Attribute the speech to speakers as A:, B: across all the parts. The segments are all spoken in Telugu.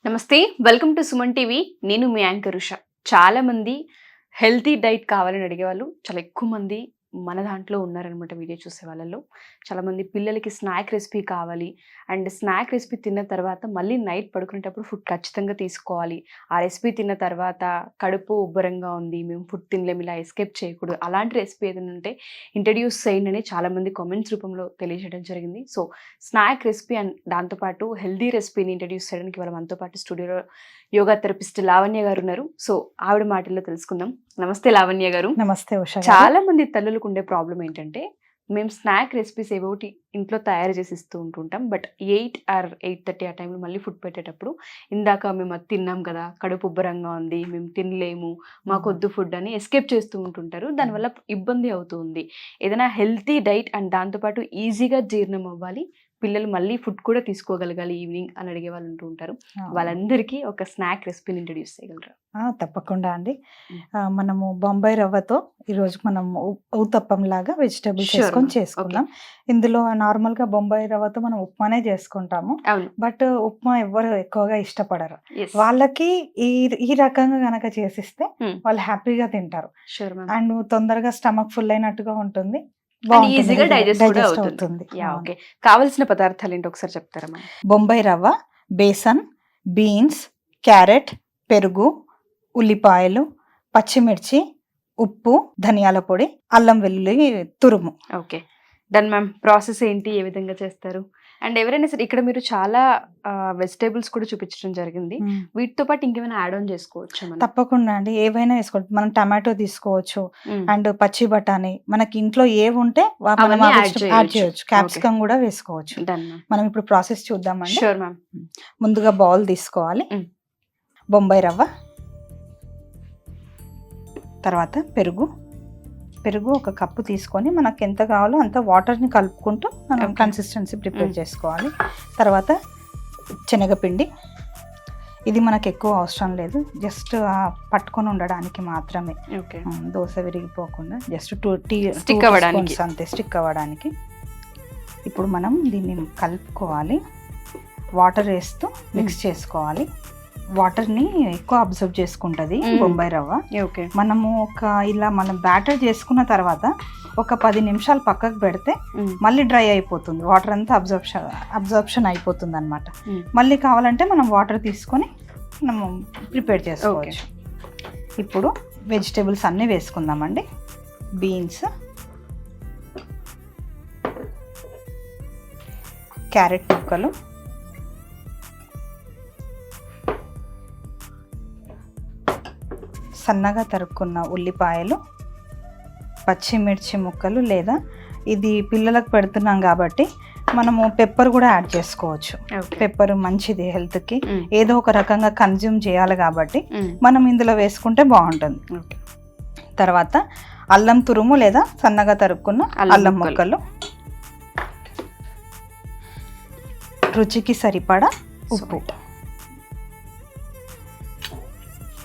A: నమస్తే. Welcome to Suman TV. నేను మీ యాంకర్ ఉష. చాలా మంది హెల్తీ డైట్ కావాలని అడిగేవాళ్ళు చాలా ఎక్కువ మంది మన దాంట్లో ఉన్నారనమాట. వీడియో చూసే వాళ్ళలో చాలామంది పిల్లలకి స్నాక్ రెసిపీ కావాలి అండ్ స్నాక్ రెసిపీ తిన్న తర్వాత మళ్ళీ నైట్ పడుకునేటప్పుడు ఫుడ్ ఖచ్చితంగా తీసుకోవాలి. ఆ రెసిపీ తిన్న తర్వాత కడుపు ఉబ్బరంగా ఉంది, మేము ఫుడ్ తినలేము, ఇలా ఎస్కేప్ చేయకూడదు, అలాంటి రెసిపీ ఏదైనా ఉంటే ఇంట్రడ్యూస్ చేయండి అని చాలామంది కామెంట్స్ రూపంలో తెలియజేయడం జరిగింది. సో స్నాక్ రెసిపీ అండ్ దాంతోపాటు హెల్దీ రెసిపీని ఇంట్రడ్యూస్ చేయడానికి వాళ్ళ మనతో పాటు స్టూడియోలో యోగా థెరపిస్ట్ లావణ్య గారు ఉన్నారు. సో ఆవిడ మాటల్లో తెలుసుకుందాం. నమస్తే లావణ్య గారు.
B: నమస్తే ఉష గారు.
A: చాలా మంది తల్లులకు ఉండే ప్రాబ్లం ఏంటంటే మేము స్నాక్ రెసిపీస్ ఏవోటి ఇంట్లో తయారు చేసి ఇస్తూ ఉంటుంటాం. బట్ 8 or 8:30 ఆ టైంలో మళ్ళీ ఫుడ్ పెట్టేటప్పుడు ఇందాక మేము అది తిన్నాం కదా, కడుపు ఉబ్బరంగా ఉంది, మేము తినలేము, మాకొద్దు ఫుడ్ అని ఎస్కేప్ చేస్తూ ఉంటుంటారు. దానివల్ల ఇబ్బంది అవుతుంది. ఏదైనా హెల్తీ డైట్ అండ్ దాంతోపాటు ఈజీగా జీర్ణం అవ్వాలి, పిల్లలు మళ్ళీ ఫుడ్ కూడా తీసుకోగలగాలి ఈవినింగ్ అని అడిగే వాళ్ళు ఉంటూ ఉంటారు. వాళ్ళందరికీ ఒక స్నాక్ రెసిపీని ఇంట్రడ్యూస్ చేయగలరా?
B: తప్పకుండా అండి. మనము బొంబాయి రవ్వతో ఈరోజు మనం ఊతప్పం లాగా వెజిటేబుల్స్ వేసుకొని చేసుకుందాం. ఇందులో నార్మల్ గా బొంబాయి రవ్వతో మనం ఉప్మానే చేసుకుంటాము. బట్ ఉప్మా ఎవరు ఎక్కువగా ఇష్టపడరు. వాళ్ళకి ఈ రకంగా గనక చేసిస్తే వాళ్ళు హ్యాపీగా తింటారు అండ్ తొందరగా స్టమక్ ఫుల్ అయినట్టుగా ఉంటుంది,
A: ఈజీగా డైజెస్ట్ కూడా అవుతుంది. ఓకే, కావాల్సిన పదార్థాలు ఏంటి ఒకసారి చెప్తారా?
B: బొంబాయి రవ్వ, బేసన్, బీన్స్, క్యారెట్, పెరుగు, ఉల్లిపాయలు, పచ్చిమిర్చి, ఉప్పు, ధనియాల పొడి, అల్లం వెల్లుల్లి తురుము.
A: Okay done ma'am. ప్రాసెస్ ఏంటి, ఏ విధంగా చేస్తారు? అండ్ ఎవరైనా సరే ఇక్కడ మీరు చాలా వెజిటేబుల్స్ కూడా చూపించడం జరిగింది. వీటితో పాటు ఇంకేమైనా యాడ్ ఆన్ చేసుకోవచ్చు?
B: తప్పకుండా అండి, ఏవైనా వేసుకోవచ్చు. మనం టమాటో తీసుకోవచ్చు అండ్ పచ్చి బఠానీ, మనకి ఇంట్లో ఏవి ఉంటే మనం యాడ్ చేయొచ్చు. క్యాప్సికమ్ కూడా వేసుకోవచ్చు. మనం ఇప్పుడు ప్రాసెస్ చూద్దామండి.
A: Sure ma'am.
B: ముందుగా బౌల్ తీసుకోవాలి, బొంబాయి రవ్వ, తర్వాత పెరుగు ఒక కప్పు తీసుకొని మనకు ఎంత కావాలో అంత వాటర్ని కలుపుకుంటూ మనం కన్సిస్టెన్సీ ప్రిపేర్ చేసుకోవాలి. తర్వాత శనగపిండి, ఇది మనకు ఎక్కువ అవసరం లేదు, జస్ట్ పట్టుకొని ఉండడానికి మాత్రమే, దోశ విరిగిపోకుండా జస్ట్ 2
A: స్టిక్ అవ్వడానికి
B: అంతే, స్టిక్ అవ్వడానికి. ఇప్పుడు మనం దీన్ని కలుపుకోవాలి, వాటర్ వేస్తూ మిక్స్ చేసుకోవాలి. వాటర్ని ఎక్కువ అబ్జర్వ్ చేసుకుంటుంది బొంబాయి రవ్వ. మనము మనం బ్యాటర్ చేసుకున్న తర్వాత ఒక 10 నిమిషాలు పక్కకు పెడితే మళ్ళీ డ్రై అయిపోతుంది, వాటర్ అంతా అబ్జర్ప్షన్ అయిపోతుంది అనమాట. మళ్ళీ కావాలంటే మనం వాటర్ తీసుకొని మనము ప్రిపేర్ చేసుకోవచ్చు. ఇప్పుడు వెజిటేబుల్స్ అన్నీ వేసుకుందామండి. బీన్స్, క్యారెట్ ముక్కలు, సన్నగా తరుక్కున్న ఉల్లిపాయలు, పచ్చిమిర్చి ముక్కలు, లేదా ఇది పిల్లలకు పెడుతున్నాం కాబట్టి మనము పెప్పర్ కూడా యాడ్ చేసుకోవచ్చు. పెప్పర్ మంచిది హెల్త్కి, ఏదో ఒక రకంగా కన్జ్యూమ్ చేయాలి కాబట్టి మనం ఇందులో వేసుకుంటే బాగుంటుంది. తర్వాత అల్లం తురుము లేదా సన్నగా తరుక్కున్న అల్లం ముక్కలు, రుచికి సరిపడా ఉప్పు.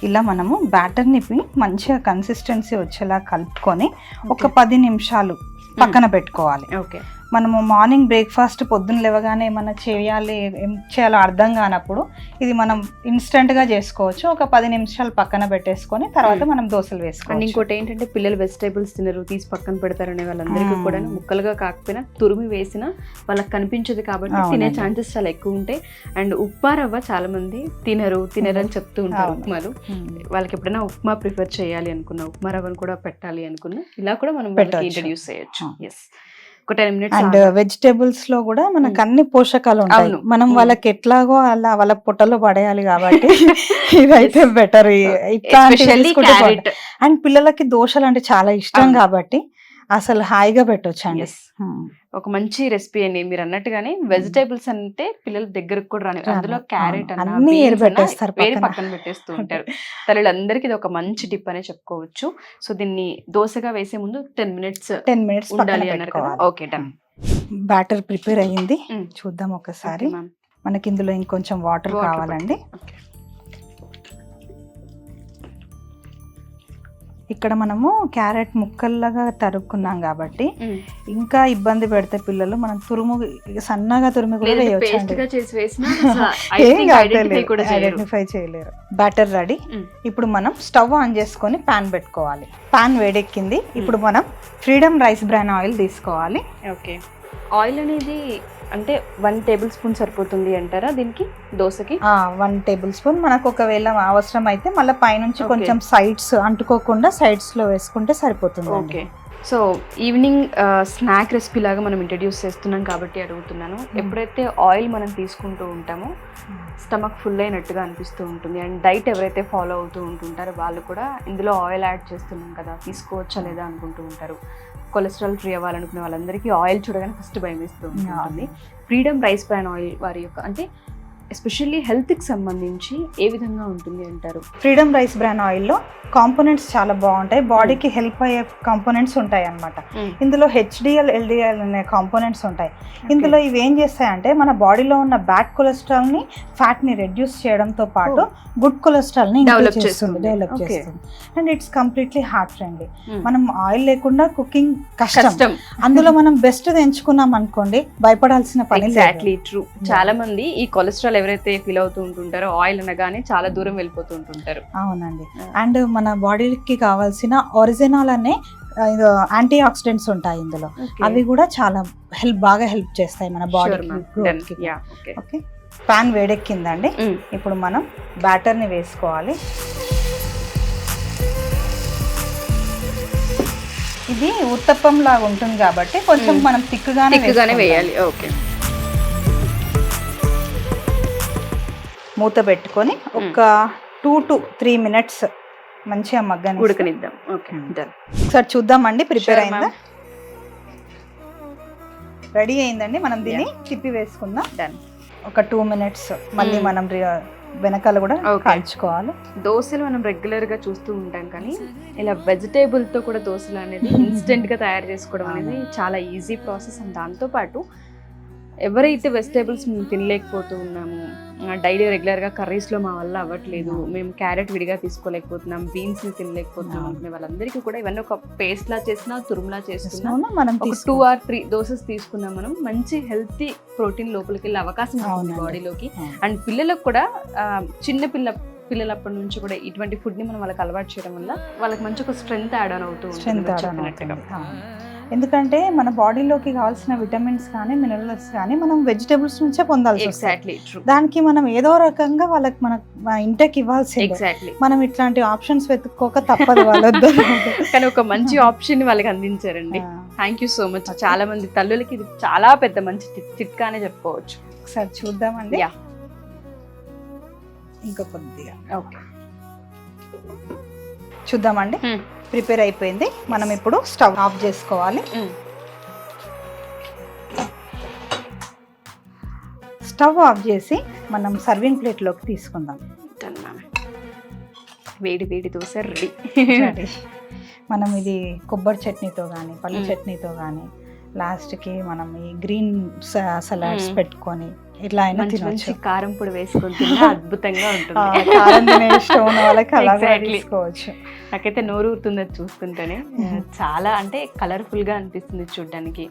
B: ఇలా మనము బ్యాటర్ని మంచిగా కన్సిస్టెన్సీ వచ్చేలా కలుపుకొని ఒక 10 నిమిషాలు పక్కన పెట్టుకోవాలి. మనము మార్నింగ్ బ్రేక్ఫాస్ట్ పొద్దున్న లేవగానే ఏమన్నా చేయాలి, ఏం చేయాలో అర్థం కానప్పుడు ఇది మనం ఇన్స్టెంట్గా చేసుకోవచ్చు. ఒక 10 నిమిషాలు పక్కన పెట్టేసుకొని తర్వాత మనం దోశలు వేసుకోవాలి.
A: ఇంకోటి ఏంటంటే పిల్లలు వెజిటేబుల్స్ తినరు, తీసి పక్కన పెడతారనే వాళ్ళందరికీ కూడా ముక్కలుగా కాకపోయినా తురిమి వేసినా వాళ్ళకి కనిపించదు కాబట్టి తినే ఛాన్సెస్ చాలా ఎక్కువ ఉంటాయి. అండ్ ఉప్మా రవ్వ చాలా మంది తినరని చెప్తూ ఉంటారు ఉప్మాలు. వాళ్ళకి ఎప్పుడైనా ఉప్మా ప్రిఫర్ చేయాలి అనుకున్నా, ఉప్మా రవ్వను కూడా పెట్టాలి అనుకున్నా ఇలా కూడా మనం ఇంట్రడ్యూస్ చేయొచ్చు. ఒక 10 minutes.
B: అండ్ వెజిటేబుల్స్ లో కూడా మనకు అన్ని పోషకాలు ఉంటాయి. మనం వాళ్ళకి ఎట్లాగో అలా వాళ్ళ పొట్టలో పడేయాలి కాబట్టి ఇదైతే బెటర్. అండ్ పిల్లలకి దోశలు అంటే చాలా ఇష్టం కాబట్టి అసలు హాయిగా పెట్టొచ్చండి.
A: ఒక మంచి రెసిపీ అండి. మీరు అన్నట్టుగానే వెజిటేబుల్స్ అంటే పిల్లల దగ్గరకు కూడా రాని, అందులో క్యారెట్
B: అన్ని
A: వేరే పక్కన పెట్టేస్తూ ఉంటారు. తల్లులందరికీ ఇది ఒక మంచి టిప్ అనే చెప్పుకోవచ్చు. సో దీన్ని దోశగా వేసే ముందు 10 minutes ఉండాలి అన్నారు కదా. Okay done.
B: బ్యాటర్ ప్రిపేర్ అయ్యింది, చూద్దాం ఒకసారి. మనకి ఇందులో ఇంకొంచెం వాటర్ కావాలండి. ఇక్కడ మనము క్యారెట్ ముక్కల్లాగా తరుక్కున్నాం కాబట్టి ఇంకా ఇబ్బంది పెడితే పిల్లలు మనం సన్నగా తురుము కూడా ఐడెంటిఫై చేయలేరు. Batter ready. ఇప్పుడు మనం స్టవ్ ఆన్ చేసుకొని పాన్ పెట్టుకోవాలి. పాన్ వేడెక్కింది. ఇప్పుడు మనం ఫ్రీడమ్ రైస్ బ్రాన్ ఆయిల్ తీసుకోవాలి.
A: ఓకే, ఆయిల్ అనేది అంటే 1 టేబుల్ స్పూన్ సరిపోతుంది అంటారా దీనికి, దోశకి?
B: 1 టేబుల్ స్పూన్. మనకు ఒకవేళ అవసరం అయితే మళ్ళీ పైనుంచి కొంచెం సైడ్స్ అంటుకోకుండా సైడ్స్ లో వేసుకుంటే సరిపోతుంది.
A: Okay, so evening snack recipe లాగా మనం ఇంట్రడ్యూస్ చేస్తున్నాం కాబట్టి అడుగుతున్నాను. ఎప్పుడైతే ఆయిల్ మనం తీసుకుంటూ ఉంటామో స్టమక్ ఫుల్ అయినట్టుగా అనిపిస్తూ ఉంటుంది. అండ్ డైట్ ఎవరైతే ఫాలో అవుతూ ఉంటుంటారో వాళ్ళు కూడా ఇందులో ఆయిల్ యాడ్ చేస్తున్నాం కదా, తీసుకోవచ్చా లేదా అనుకుంటూ ఉంటారు. కొలెస్ట్రాల్ ఫ్రీ అవ్వాలనుకునే వాళ్ళందరికీ ఆయిల్ చూడగానే ఫస్ట్ భయం వేస్తూ ఉంటుంది. ఫ్రీడమ్ రైస్ బ్రాన్ ఆయిల్ వారి యొక్క అంటే ఎస్పెషల్లీ హెల్త్కి సంబంధించి ఏ విధంగా ఉంటుంది అంటారు?
B: ఫ్రీడమ్ రైస్ బ్రాన్ ఆయిల్లో కాంపోనెంట్స్ చాలా బాగుంటాయి. బాడీకి హెల్ప్ అయ్యే కాంపోనెంట్స్ ఉంటాయి అన్నమాట. ఇందులో హెచ్డిఎల్, ఎల్డిఎల్ అనే కాంపోనెంట్స్ ఉంటాయి. ఇందులో ఇవి ఏం చేస్తాయంటే మన బాడీలో ఉన్న బ్యాడ్ కొలెస్ట్రాల్ని, ఫ్యాట్ని రెడ్యూస్ చేయడంతో పాటు గుడ్ కొలెస్ట్రాల్ని డెవలప్ చేస్తుంది. And it's completely heart friendly. మనం ఆయిల్ లేకుండా కుకింగ్ కష్టం. అందులో మనం బెస్ట్ ఎంచుకున్నాం అనుకోండి, భయపడాల్సిన పని.
A: Exactly true. చాలా మంది ఈ కొలెస్ట్రాల్ ఎవరైతే ఫీల్ అవుతూ ఉంటుంటారో ఆయిల్ అనగానే చాలా దూరం వెళ్ళిపోతూ ఉంటుంటారు.
B: అవునండి. అండ్ మన బాడీకి కావాల్సిన ఒరిజినల్ అనే యాంటీ ఆక్సిడెంట్స్ ఉంటాయి ఇందులో. అవి కూడా చాలా బాగా హెల్ప్ చేస్తాయి మన బాడీకి. ఓకే, పాన్ వేడెక్కిందండి. ఇప్పుడు మనం బ్యాటర్ ని వేసుకోవాలి. ఇది ఉత్తప్పం లాగా ఉంటుంది కాబట్టి కొంచెం మనం తిక్కుగానే
A: వేయాలి. ఓకే,
B: మూత పెట్టుకొని ఒక 2 to 3 minutes మంచిగా మగ్గని
A: ఉడకనిద్దాం. ఓకే,
B: ఒకసారి చూద్దామండి. ప్రిపేర్ అయిందా? రెడీ అయిందండి. మనం దీన్ని తిప్పి వేసుకుందాం.
A: డన్.
B: ఒక 2 minutes మళ్ళీ మనం వెనకాల కూడా కాల్చుకోవాలి.
A: దోశలు మనం రెగ్యులర్ గా చూస్తూ ఉంటాం, కానీ ఇలా వెజిటేబుల్ తో కూడా దోశలు అనేది ఇన్స్టెంట్ గా తయారు చేసుకోవడం అనేది చాలా ఈజీ ప్రాసెస్. అండ్ దాంతో పాటు ఎవరైతే వెజిటేబుల్స్ మేము తినలేకపోతూ ఉన్నాము, డైలీ రెగ్యులర్గా కర్రీస్లో మా వల్ల అవ్వట్లేదు, మేము క్యారెట్ విడిగా తీసుకోలేకపోతున్నాం, బీన్స్ని తినలేకపోతున్నాం అనుకునే వాళ్ళందరికీ కూడా ఇవన్నీ ఒక పేస్ట్లా చేసినా, తురుములా చేస్తున్నా,
B: మనం
A: ఒక 2 or 3 దోసెస్ తీసుకున్నాం, మనం మంచి హెల్తీ ప్రోటీన్ లోపలికి వెళ్ళే అవకాశం ఉంటుంది బాడీలోకి. అండ్ పిల్లలకు కూడా పిల్లలప్పటి నుంచి కూడా ఇటువంటి ఫుడ్ని మనం వాళ్ళకి అలవాటు చేయడం వల్ల వాళ్ళకి మంచి ఒక స్ట్రెంగ్త్ యాడ్ ఆన్ అవుతూ ఉంటుంది.
B: ఎందుకంటే మన బాడీలోకి కావాల్సిన విటమిన్స్ కానీ మినరల్స్ కానీ మనం వెజిటేబుల్స్ నుంచే పొందాల్సి వస్తుంది. దానికి మనం ఏదో రకంగా వాళ్ళకి మన ఇంటకి ఇవ్వాల్సింది. మనం ఇట్లాంటి ఆప్షన్స్ వెతుక్కోక తప్పదు వాళ్ళొద్దు.
A: కానీ ఒక మంచి ఆప్షన్ వాళ్ళకి అందించారండి. Thank you so much. చాలా మంది తల్లులకి ఇది చాలా పెద్ద మంచి చిట్కానే చెప్పుకోవచ్చు.
B: ఒకసారి చూద్దామండి. ఇంకా కొద్దిగా
A: ఓకే,
B: చూద్దామండి. ప్రిపేర్ అయిపోయింది. మనం ఇప్పుడు స్టవ్ ఆఫ్ చేసుకోవాలి. స్టవ్ ఆఫ్ చేసి మనం సర్వింగ్ ప్లేట్లోకి తీసుకుందాం.
A: వేడి వేడి దోశ రెడీ.
B: మనం ఇది కొబ్బరి చట్నీతో కానీ పల్లి చట్నీతో కానీ లాస్ట్కి మనం ఈ గ్రీన్ సలాడ్స్ పెట్టుకొని ఇట్లా అయినా తినొచ్చు.
A: కారం పొడి వేసుకుంటే అద్భుతంగా ఉంటుంది.
B: కారం తినే ఇష్టం ఉన్న వాళ్ళకి అలా తీసుకోవచ్చు.
A: నాకైతే నోరు ఊరుతుంది అది చూస్తుంటేనే. చాలా అంటే కలర్ఫుల్ గా అనిపిస్తుంది చూడడానికి.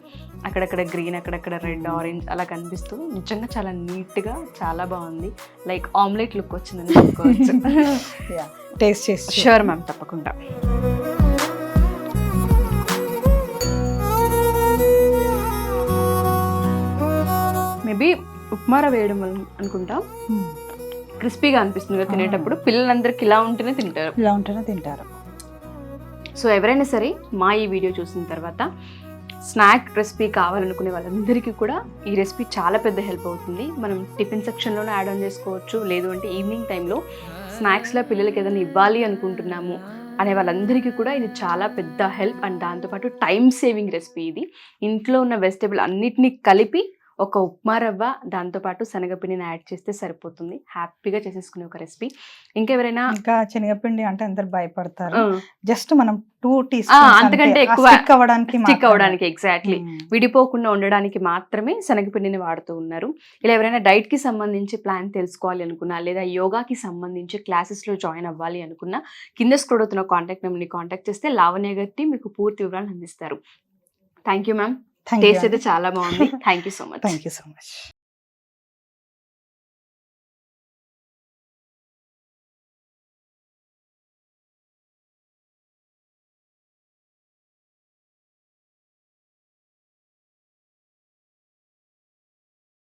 A: అక్కడక్కడ గ్రీన్, అక్కడక్కడ రెడ్, ఆరెంజ్ అలా కనిపిస్తూ నిజంగా చాలా నీట్ గా చాలా బాగుంది. లైక్ ఆమ్లెట్ లుక్ వచ్చిందని చెప్పుకోవచ్చు.
B: టేస్ట్ చేసి
A: షూర్ మ్యామ్, తప్పకుండా. మేబీ ఉప్మార వేయడం వల్ల అనుకుంటా క్రిస్పీగా అనిపిస్తుంది కదా తినేటప్పుడు. పిల్లలందరికీ ఇలా ఉంటేనే తింటారు. సో ఎవరైనా సరే మా ఈ వీడియో చూసిన తర్వాత స్నాక్ రెసిపీ కావాలనుకునే వాళ్ళందరికీ కూడా ఈ రెసిపీ చాలా పెద్ద హెల్ప్ అవుతుంది. మనం టిఫిన్ సెక్షన్లోనే యాడ్ ఆన్ చేసుకోవచ్చు, లేదు అంటే ఈవినింగ్ టైంలో స్నాక్స్లో పిల్లలకి ఏదైనా ఇవ్వాలి అనుకుంటున్నాము అనే వాళ్ళందరికీ కూడా ఇది చాలా పెద్ద హెల్ప్. అండ్ దాంతోపాటు టైం సేవింగ్ రెసిపీ ఇది. ఇంట్లో ఉన్న వెజిటేబుల్ అన్నిటినీ కలిపి ఒక ఉప్మా రవ్వ, దాంతోపాటు శనగపిండిని యాడ్ చేస్తే సరిపోతుంది. హ్యాపీగా చేసేసుకునే ఒక రెసిపీ. ఇంకెవరైనా
B: ఇంకా శనగపిండి అంటే అందరు భయపడతారు.
A: ఆ,
B: జస్ట్ మనం 2 టీ
A: అంతకంటే ఎక్కువ
B: స్టిక్ అవ్వడానికి
A: స్టిక్ అవ్వడానికి ఎగ్జాక్ట్లీ విడిపోకుండా ఉండడానికి మాత్రమే శనగపిండిని వాడుతూ ఉన్నారు. ఇలా ఎవరైనా డైట్ కి సంబంధించి ప్లాన్ తెలుసుకోవాలి అనుకున్నా, లేదా యోగాకి సంబంధించి క్లాసెస్ లో జాయిన్ అవ్వాలి అనుకున్నా, కింద స్క్రోల్ అవుతున్న కాంటాక్ట్ నెంబర్ని కాంటాక్ట్ చేస్తే లావణ్య గారి మీకు పూర్తి వివరాలు అందిస్తారు. Thank you ma'am. టేస్ట్ అయితే చాలా బాగుంది. Thank you so much.
B: Thank you so much.